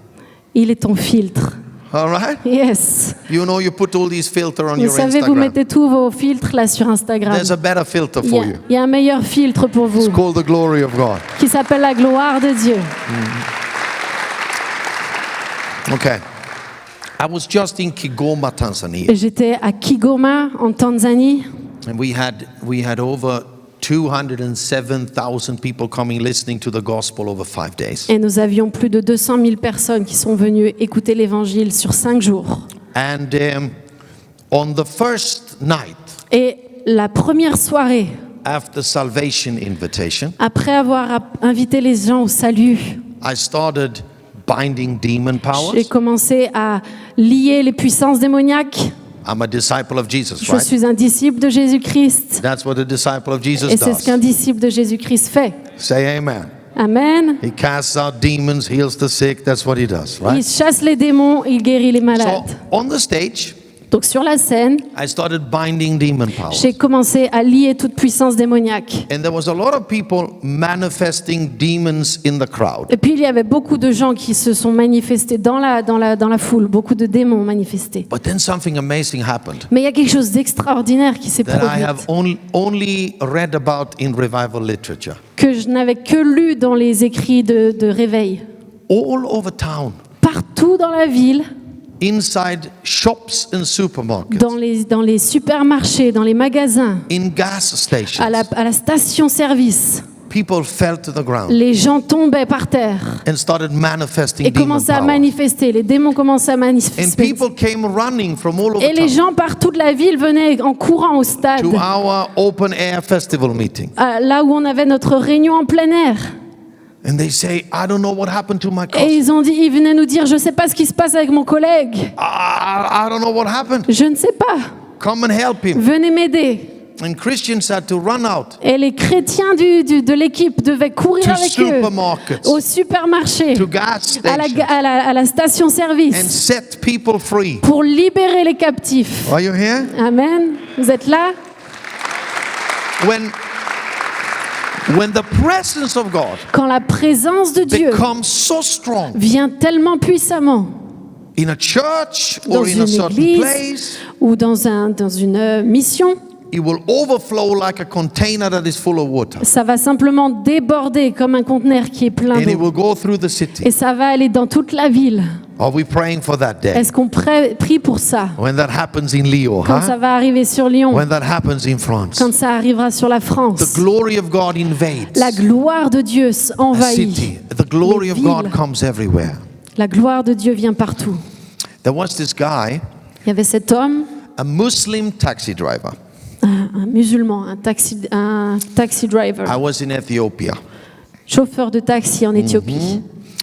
il est ton filtre. All right? Yes. You know, you put all these filters on Vous your savez, vous Instagram. mettez tous vos filtres là sur Instagram. There's a better filter Il y, for a, you. il y a un meilleur filtre pour vous It's called the glory of God. qui s'appelle la gloire de Dieu. Okay. I was just in Kigoma, Tanzania, J'étais à Kigoma en Tanzanie and we had over 207,000 people coming listening to the gospel over 5 days. et nous avions plus de 200 000 personnes qui sont venues écouter l'évangile sur 5 jours. And on the first night Et la première soirée, after salvation invitation, après avoir invité les gens au salut, I started binding demon j'ai powers. commencé à lier les puissances démoniaques. I'm a disciple of Jesus, Je right? suis un disciple de Jésus-Christ. That's what a disciple of Jesus Et c'est ce qu'un does. disciple de Jésus-Christ fait. Say amen. Amen. He casts out demons, heals the sick. That's what he does, Il right? chasse les démons, il guérit les So malades. on the stage, Donc sur la scène, I started binding demon powers. j'ai commencé à lier toute puissance démoniaque. And there was a lot of people manifesting demons in the crowd. Et puis il y avait beaucoup de gens qui se sont manifestés dans la foule, beaucoup de démons manifestés. But then something amazing happened Mais il y a quelque chose d'extraordinaire qui s'est that I have produit, only read about in revival literature. que je n'avais que lu dans les écrits de réveil. All over town, Partout dans la ville, inside shops and supermarkets, dans les supermarchés, dans les magasins, in gas stations, à la station-service, people fell to the ground les gens tombaient par terre and started manifesting et demon commençaient à power. manifester. Les démons commençaient à And manifester. people came running from all over Et les town gens partout de la ville venaient en courant au stade, to our open air festival meeting. là où on avait notre réunion en plein air. And they say, I don't know what happened to my Et cousin. ils venaient nous dire, je ne sais pas ce qui se passe avec mon collègue. I don't know what happened. Je ne sais pas. Come and help him. Venez m'aider. And Christians had to run out Et les chrétiens de l'équipe devaient courir to avec eux supermarkets, au supermarché, to gas à stations, la and station-service set people free. pour libérer les captifs. Are you here? Amen. Vous êtes là? When the presence of God Quand la présence de Dieu becomes so strong vient tellement puissamment in a church dans or in a une certain église place, ou dans une mission, it will overflow like a container that is full of water. ça va simplement déborder comme un conteneur qui est plein And it d'eau. will go through the city. Et ça va aller dans toute la ville. Are we praying for that day? Est-ce qu'on prie pour ça? When that happens in Lyon, Quand ça huh? va arriver sur Lyon, When that happens in France, quand ça arrivera sur la the France, glory of God invades la gloire de Dieu a envahit. city. The glory les of God villes. comes everywhere. La gloire de Dieu vient partout. There was this guy, Il y avait cet homme, a Muslim taxi driver. un musulman, un taxi driver, I was in Ethiopia, chauffeur de taxi en Éthiopie.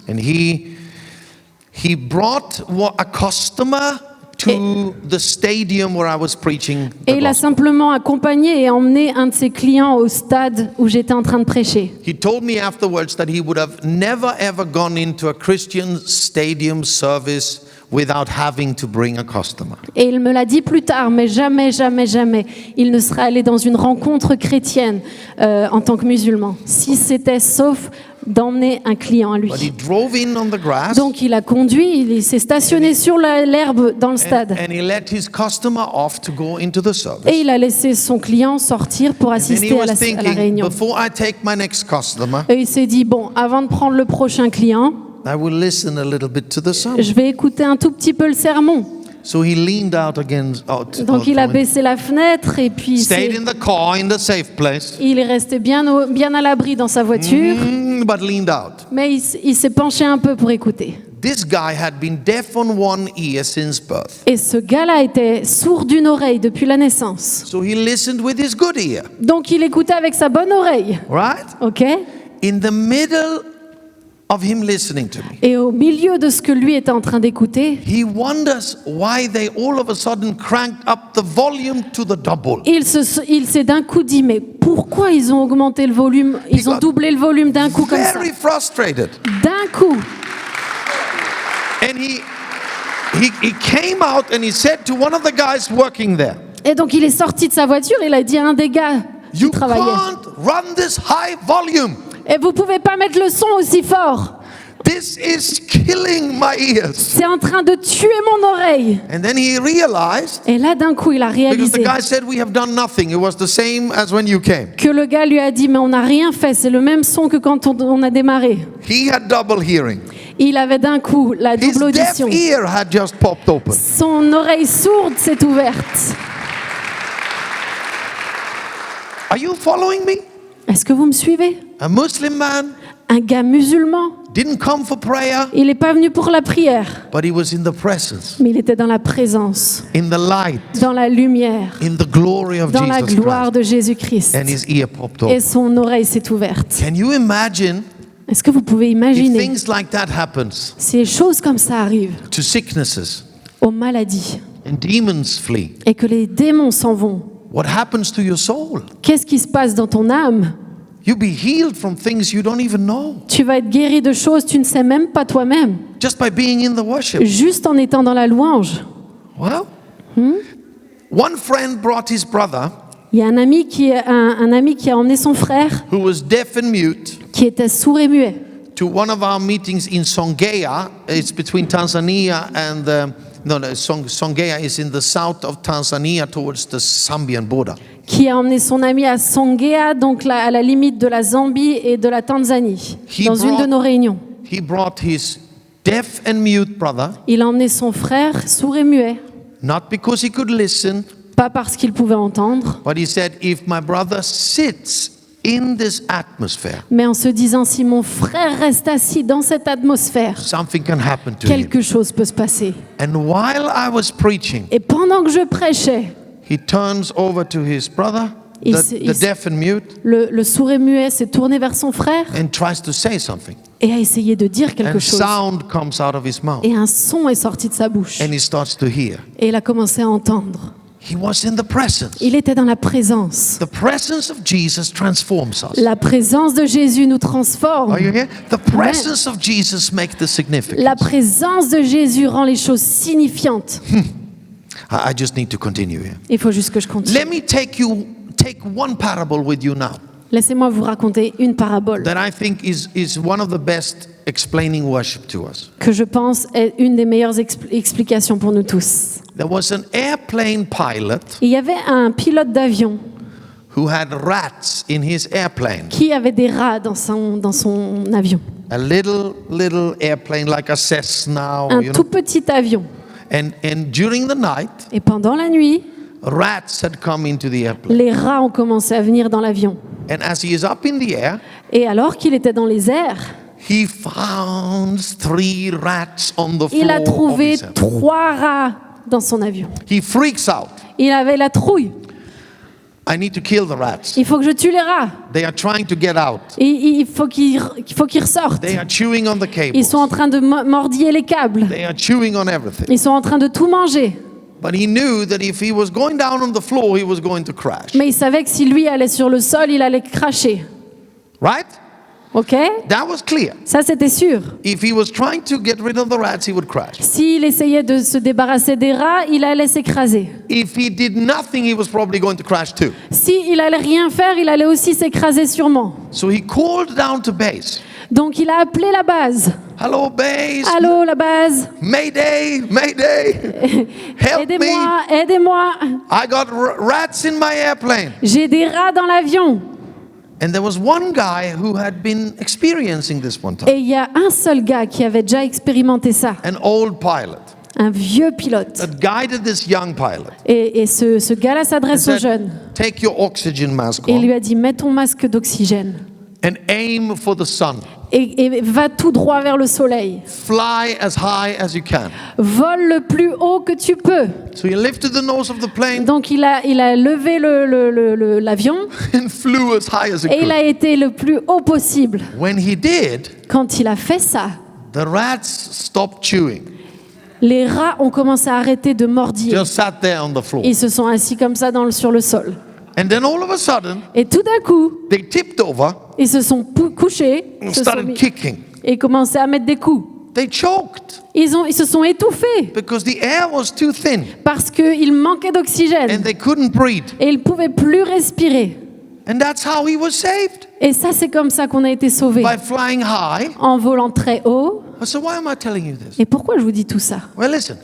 and he brought a customer to the stadium where I was preaching Et the il a gospel. simplement accompagné et emmené un de ses clients au stade où j'étais en train de prêcher. He told me afterwards that he would have never ever gone into a Christian stadium service without having to bring a customer. Et il me l'a dit plus tard, mais jamais, jamais, jamais, il ne serait allé dans une rencontre chrétienne en tant que musulman, si c'était sauf d'emmener un client à lui. But he drove in on the grass Donc il a conduit, il s'est stationné sur l'herbe dans le stade. and he let his customer off to go into the service. Et il a laissé son client sortir pour Then he assister à was la thinking, réunion. before I take my next customer, Et il s'est dit, bon, avant de prendre le prochain client, I will listen a little bit to the sermon. je vais écouter un tout petit peu le sermon. So he leaned out Donc il a baissé la fenêtre et puis stayed in the car in the safe place, il est resté bien à l'abri dans sa voiture, but leaned out. mais il s'est penché un peu pour écouter. This guy had been deaf on one ear since birth. Et ce gars-là était sourd d'une oreille depuis la naissance. So he listened with his good ear, Donc il écoutait avec sa bonne oreille, right? ok? In the middle of him listening to me, Et au milieu de ce que lui était en train d'écouter, he wonders why they all of a sudden cranked up the volume to the double. il s'est d'un coup dit, mais pourquoi ils ont augmenté le volume, ils ont doublé le volume d'un coup comme ça? Very frustrated. D'un coup. And he came out and he said to one of the guys working there, Et donc il est sorti de sa voiture, il a dit à un des gars qui you travaillait, can't run this high volume. et vous pouvez pas mettre le son aussi fort. This is killing my ears. C'est en train de tuer mon oreille. And then he realized, Et là, d'un coup, il a because the réalisé guy said, we have done nothing. It was the same as when you came. que le gars lui a dit, mais on n'a rien fait, c'est le même son que quand on a démarré. He had double hearing. Il avait d'un coup la His double deaf audition. ear had just popped open. Son oreille sourde s'est ouverte. Are you following me? Est-ce que vous me suivez? A Muslim man Un gars musulman, didn't come for prayer, il n'est pas venu pour la prière, but he was in the presence, mais il était dans la présence, in the light, dans la lumière, in the glory of dans la Jesus gloire Christ. de Jésus-Christ. And his ear popped Et open. son oreille s'est ouverte. Can you imagine Est-ce que vous pouvez if imaginer things like that happens si les choses comme ça arrivent to sicknesses aux maladies and demons flee? et que les démons s'en vont? What happens to your soul? Qu'est-ce qui se passe dans ton âme? You'll be healed from things you don't even know, Tu vas être guéri de choses que tu ne sais même pas toi-même, just by being in the worship. juste en étant dans la louange. Wow. One friend brought his brother, Il y a un ami qui a emmené son frère who was deaf and mute, qui était sourd et muet to one of our meetings in Songea. It's between Tanzania and Songea is in the south of Tanzania towards the Zambian border. qui a emmené son ami à Songea, donc à la limite de la Zambie et de la Tanzanie, dans une de nos réunions. He brought his deaf and mute brother, Il a emmené son frère sourd et muet, not because he could listen, pas parce qu'il pouvait entendre, but he said, if my brother sits in this atmosphere, mais en se disant si mon frère reste assis dans cette atmosphère, something can happen to him. quelque chose peut se passer. And while I was preaching, Et pendant que je prêchais, he turns over to his brother, Il the se- deaf and mute, le sourd et muet s'est tourné vers son frère and tries to say something. et a essayé de dire quelque And chose. sound comes out of his mouth. Et un son est sorti de sa bouche. And he starts to hear. Et il a commencé à entendre. He was in the presence. Il était dans la présence. The presence of Jesus transforms us. La présence de Jésus nous transforme. Are you here? The presence of Jesus makes the significance. La présence de Jésus rend les choses signifiantes. I just need to continue here. Il faut juste que je continue. Let me take one parable with you now Laissez-moi vous raconter une parabole that I think is one of the best explaining worship to us. que je pense est une des meilleures explications pour nous tous. There was an airplane pilot Il y avait un pilote d'avion who had rats in his airplane. qui avait des rats dans son avion. A little airplane like a Cessna, Un you tout know. petit avion. And during the night, Et pendant la nuit, rats had come into the airplane. les rats ont commencé à venir dans l'avion. And as he is up in the air, Et alors qu'il était dans les airs, he found 3 rats on the il a floor of trouvé his airplane. 3 rats dans son avion. He freaks out. Il avait la trouille. I need to kill the rats. Il faut que je tue les rats. They are trying to get out. Et il faut qu'ils ressortent. They are chewing on the Ils sont cables. en train de mordiller les câbles. They are chewing on everything. Ils sont en train de tout manger. But he knew that if he was going down on the floor, he was going to crash. Mais il savait que si lui allait sur le sol, il allait cracher. Right? Ok? That was clear. Ça, c'était sûr. If he was trying to get rid of the rats, he would crash. S'il essayait de se débarrasser des rats, il allait s'écraser. If he did nothing, he was probably going to crash too. S'il allait rien faire, il allait aussi s'écraser sûrement. So he called down to base. Donc il a appelé la base. Hello, base. Allô, la base. Mayday, mayday. Help me. Aidez-moi, aidez-moi. I got rats in my airplane. J'ai des rats dans l'avion. And there was one guy who had been experiencing this one time. Et il y a un seul gars qui avait déjà expérimenté ça. An old pilot Un vieux pilote. that guided this young pilot. Et ce gars-là s'adresse aux jeunes. Take your oxygen mask Et il on lui a dit, mets ton masque d'oxygène. and aim for the sun. Et va tout droit vers le soleil. Fly as high as you can. Vole le plus haut que tu peux. So he lifted the nose of the plane Donc il a levé l'avion and flew as high as he et il could. a été le plus haut possible. When he did, Quand il a fait ça, the rats stopped chewing. les rats ont commencé à arrêter de mordiller. Just sat there on the floor. Ils se sont assis comme ça sur le sol. And then all of a sudden, Et tout d'un coup, they tipped over ils se sont couchés and se sont started mis- kicking. et commençaient à mettre des coups. They choked Ils se sont étouffés because the air was too thin parce qu'il manquait and d'oxygène they couldn't breathe. et ils ne pouvaient plus respirer. And that's how he was saved, Et ça, c'est comme ça qu'on a été sauvés, by flying high. en volant très haut. So why am I telling you this? Et pourquoi je vous dis tout ça? Well, listen.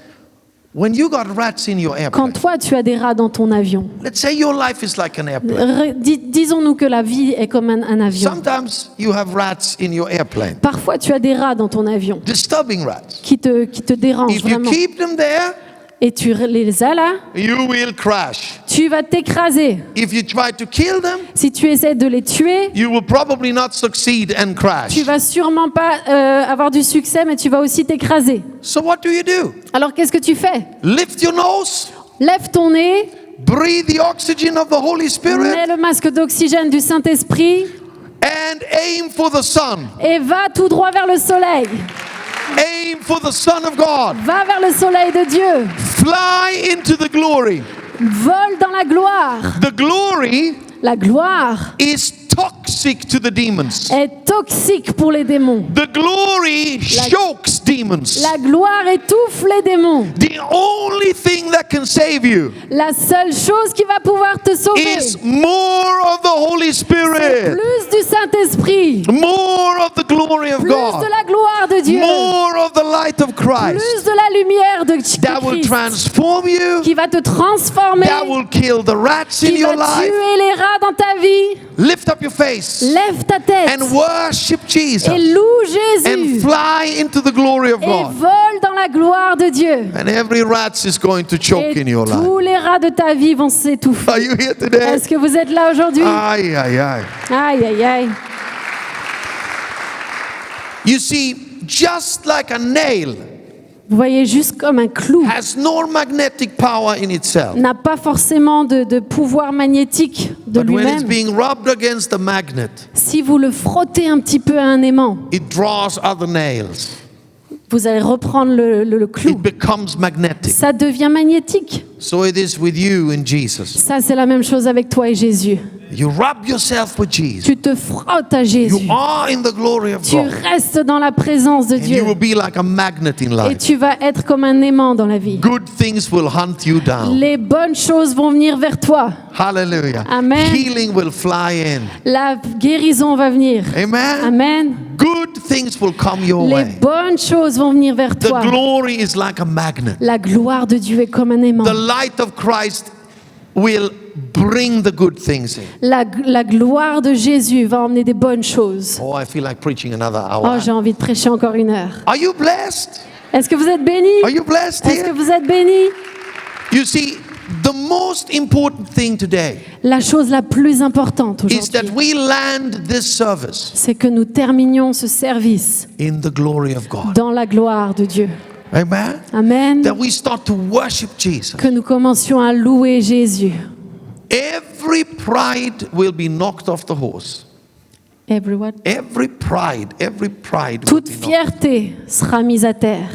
When you got rats in your Quand airplane, toi, tu as des rats dans ton avion, let's say your life is like an airplane. disons-nous que la vie est comme un avion. Sometimes you have rats in your airplane, Parfois, tu as des rats dans ton avion disturbing rats. qui te dérangent If you vraiment. keep them there, Et tu les as là, you will crash. tu vas t'écraser. If you try to kill them, Si tu essaies de les tuer, you will probably not succeed and tu crash. vas sûrement pas avoir du succès, mais tu vas aussi t'écraser. So what do? Alors qu'est-ce que tu fais? Lift your nose, Lève ton nez, breathe the oxygen of the Holy mets Spirit, le masque d'oxygène du Saint-Esprit and aim for the sun. et va tout droit vers le soleil. Aim for the Son of God. Va vers le soleil de Dieu. Fly into the glory. Vole dans la gloire. The glory La gloire is toxic toxic to the demons. est toxique pour les démons. The glory chokes demons. La gloire étouffe les démons. The only thing that can save you La seule chose qui va pouvoir te sauver, is more of the Holy c'est Spirit, plus du Saint-Esprit, more of the glory of plus de God, la gloire de Dieu, more of the light of Christ plus de la lumière de that will Christ transform you, qui va te transformer, that will kill the rats in qui your va life. tuer les rats dans ta vie. Lift up your face Lève ta tête and worship Jesus et loue and Jésus fly into the glory of et God. vole dans la gloire de Dieu. And every rat is going to choke Et in your life. tous les rats de ta vie vont s'étouffer. Are you here today? Est-ce que vous êtes là aujourd'hui? Aye, aye, aye. Aïe, aïe, aïe. You see, just like a nail Vous voyez, juste comme un clou, has no magnetic power in itself, n'a pas forcément de pouvoir magnétique de but when it's lui-même. being rubbed against the magnet, Si vous le frottez un petit peu à un aimant, it draws other nails. vous allez reprendre le clou. It becomes magnetic. Ça devient magnétique. So it is with you in Jesus. Ça, c'est la même chose avec toi et Jésus. You rub yourself with Jesus. Tu te frottes à You Jésus. are in the glory of Tu God. restes dans la présence de And Dieu. you will be like a magnet in Et life. tu vas être comme un aimant dans la vie. Good things will hunt you down. Les bonnes choses vont venir vers toi. Hallelujah. Amen. Healing will fly in. La guérison va venir. Amen. Amen. Good things will come your Les way. bonnes choses vont venir vers The toi. glory is like a magnet. La gloire de Dieu est comme un aimant. The light of Christ will bring the good things in. La gloire de Jésus va emmener des bonnes choses. Oh, I feel like preaching another Oh, hour. j'ai envie de prêcher encore 1 heure. Are you blessed? Est-ce que vous êtes bénis? Are you blessed Est-ce que here? vous êtes bénis? You see, the most important thing today La chose la plus importante is that aujourd'hui, we land this service c'est que nous terminions ce service in the glory of God. dans la gloire de Dieu. Amen. Amen. That we start to worship Jesus. Que nous commencions à louer Jésus. Every pride will be knocked off the horse. Everyone. Every pride will Toute be knocked. fierté sera mise à terre.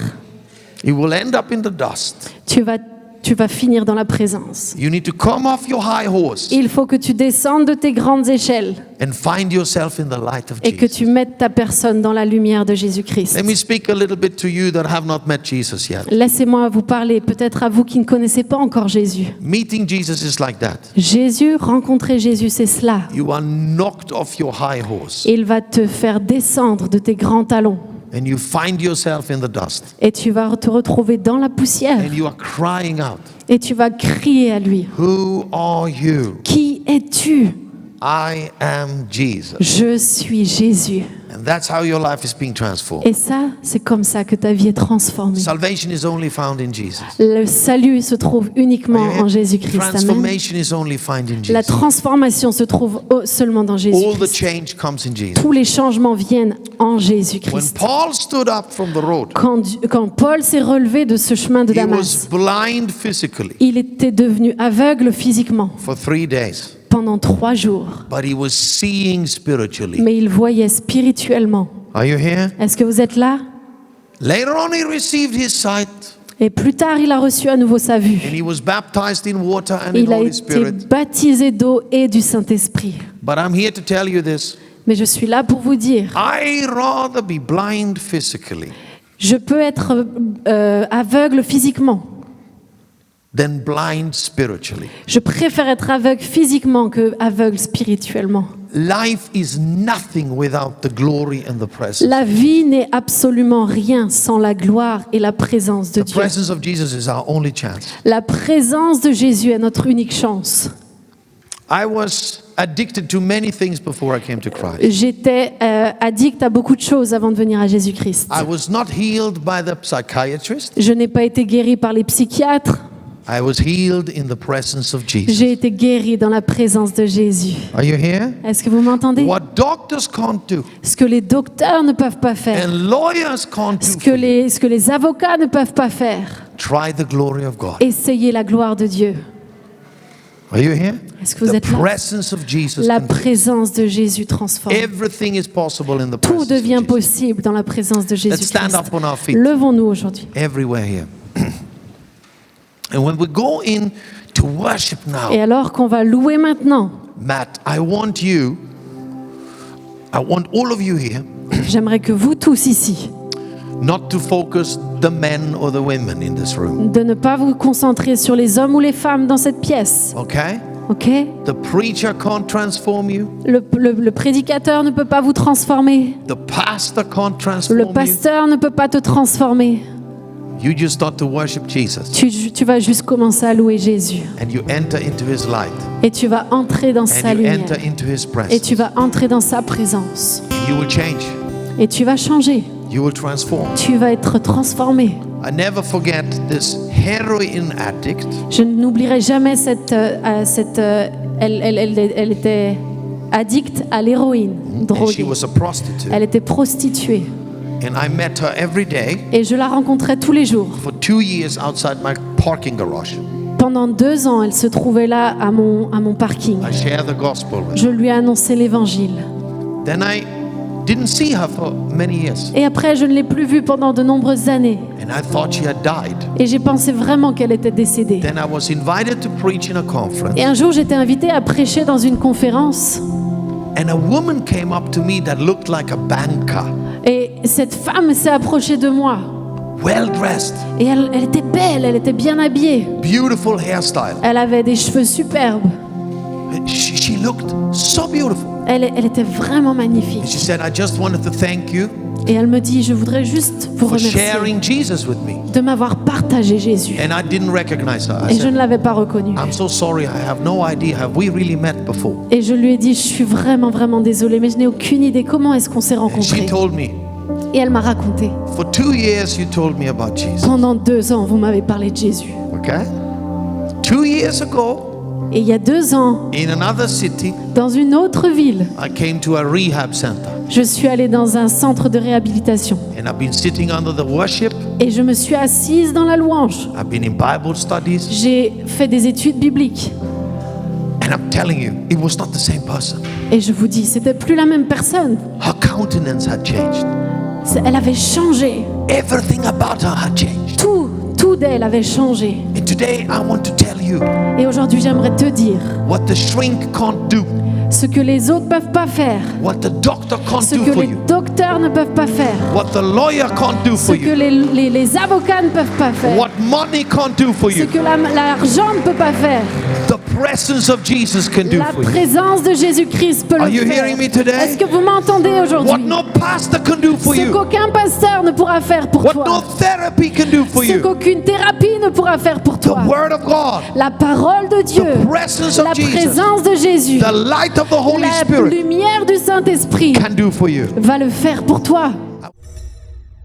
It will end up in the dust. Tu vas finir dans la présence. You need to come off your high horse Il faut que tu descendes de tes grandes échelles and find yourself in the light of et que Jesus. tu mettes ta personne dans la lumière de Jésus-Christ. Let me speak a little bit to you that have not met Jesus yet. Laissez-moi vous parler, peut-être à vous qui ne connaissez pas encore Jésus. Meeting Jesus is like that. Jésus, rencontrer Jésus, c'est cela. You are knocked off your high horse Il va te faire descendre de tes grands talons and you find yourself in the dust et tu vas te retrouver dans la poussière and you are crying out, et tu vas crier à lui. "Who are you?" Qui es-tu? I am Jesus. Je suis Jésus. And that's how your life is being transformed. Et ça, c'est comme ça que ta vie est transformée. Salvation is only found in Jesus. Le salut se trouve uniquement en Jésus-Christ. Amen. Transformation is only found in La Jesus. transformation se trouve seulement dans All the Jésus-Christ. change comes in Jesus. Tous les changements viennent en When Jésus-Christ. Paul stood up from the road, Quand Paul s'est relevé de ce chemin de he was Damas, blind physically il était devenu aveugle physiquement for 3 days, pendant 3 jours. but he was seeing spiritually. Mais il voyait spirituellement. Are you here? Est-ce que vous êtes là? Later on, he received his sight Et plus tard, il a reçu à nouveau sa vue. and he was baptized in water and in Il a Holy été Spirit. baptisé d'eau et du Saint-Esprit. But I'm here to tell you this. Mais je suis là pour vous dire, I rather be blind physically je peux être aveugle physiquement. than blind spiritually. Je préfère être aveugle physiquement que aveugle spirituellement. Life is nothing without the glory and the presence. La vie n'est absolument rien sans la gloire et la présence de The Dieu. presence of Jesus is our only chance. La présence de Jésus est notre unique chance. I was addicted to many things before I came to Christ. J'étais addict à beaucoup de choses avant de venir à Jésus-Christ. I was not healed by the psychiatrist. Je n'ai pas été guéri par les psychiatres. I was healed in the presence of Jesus. J'ai été guéri dans la présence de Jésus. Are you here? Est-ce que vous m'entendez? What doctors can't do Ce que les docteurs ne peuvent pas faire, and lawyers can't ce do, que les avocats ne peuvent pas faire, try the glory of God. essayez la gloire de Dieu. Are you here? Est-ce que vous The êtes là? presence of Jesus. La can- présence de Jésus transforme. Everything is possible in the Tout presence of devient Jesus. possible dans la présence de Let's stand Jésus-Christ. up on our feet. Levons-nous aujourd'hui. Everywhere here. And when we go in to worship now, Et alors qu'on va louer maintenant, Matt, I want you I want all of you here J'aimerais que vous tous ici, not to focus the men or the women in this room. de ne pas vous concentrer sur les hommes ou les femmes dans cette pièce. Okay? Ok? The preacher can't transform you. Le prédicateur ne peut pas vous transformer. The pastor can't Le transform you. pasteur ne peut pas te transformer. You just start to worship Jesus. Tu vas juste commencer à louer Jésus. And you enter into his light. Et tu vas entrer dans sa And you lumière. enter into his Et presence. tu vas entrer dans sa présence. You will change. Et tu vas changer. You will transform. Tu vas être transformé. I never forget this heroin addict. Je n'oublierai jamais elle était addicte à l'héroïne, And she droguée. was a prostitute. Elle était prostituée. And I met her every day Et je la rencontrais tous les jours. for 2 years outside my parking garage. Pendant 2 ans, elle se trouvait là à mon parking. I shared the gospel with her. Je lui ai annoncé l'évangile. Then I didn't see her for many years. Et après, je ne l'ai plus vue pendant de nombreuses années. And I thought she had died. Et j'ai pensé vraiment qu'elle était décédée. Then I was invited to preach in a conference. Et un jour, j'étais invitée à prêcher dans une conférence. And a woman came up to me that looked like a banker. Et cette femme s'est approchée de moi. Well dressed, Et elle était belle, elle était bien habillée. beautiful hairstyle. Elle avait des cheveux superbes. She looked so beautiful. Elle était vraiment And magnifique. she said, I just wanted to thank you Et elle me dit, je voudrais juste vous for remercier sharing Jesus with me. de m'avoir partagé Jésus. And I didn't recognize her. I Et je ne said, l'avais pas reconnu. I'm so sorry, I have no idea. Have we really met before? Et je lui ai dit, je suis vraiment, vraiment désolée, mais je n'ai aucune idée comment est-ce qu'on s'est And she rencontrés. told me, Et elle m'a raconté. for 2 years you told me about Jesus. Pendant 2 ans, vous m'avez parlé de Jésus. Okay? 2 years ago, Et il y a 2 ans, in another city, dans une autre ville, I came to a rehab center. je suis allée dans un centre de réhabilitation. And I've been sitting under the worship. Et je me suis assise dans la louange. I've been in Bible studies. J'ai fait des études bibliques. And I'm telling you, it was not the same person. Et je vous dis, c'était plus la même personne. Her countenance had changed. Elle avait changé. Everything about her had changed. Tout d'elle avait changé. And today I want to tell you Et aujourd'hui, j'aimerais te dire what the shrink can't do, ce que les autres ne peuvent pas faire, what the doctor can't ce do que for les you, docteurs ne peuvent pas faire, what the lawyer can't do ce for que you, les avocats ne peuvent pas faire, what money can't do for ce you, que l'argent ne peut pas faire. the presence of Jesus can do La for you. présence de Jésus-Christ peut Are le you faire. hearing me today? Est-ce que vous m'entendez What aujourd'hui? no pastor can do for Ce you, qu'aucun pasteur ne pourra faire pour what no toi. therapy can do for Ce you, qu'aucune thérapie ne pourra faire pour the toi. word of God, La parole de Dieu, the presence la of Jesus, présence de Jésus, the light of the Holy la Spirit lumière du Saint-Esprit can do for you. va le faire pour toi.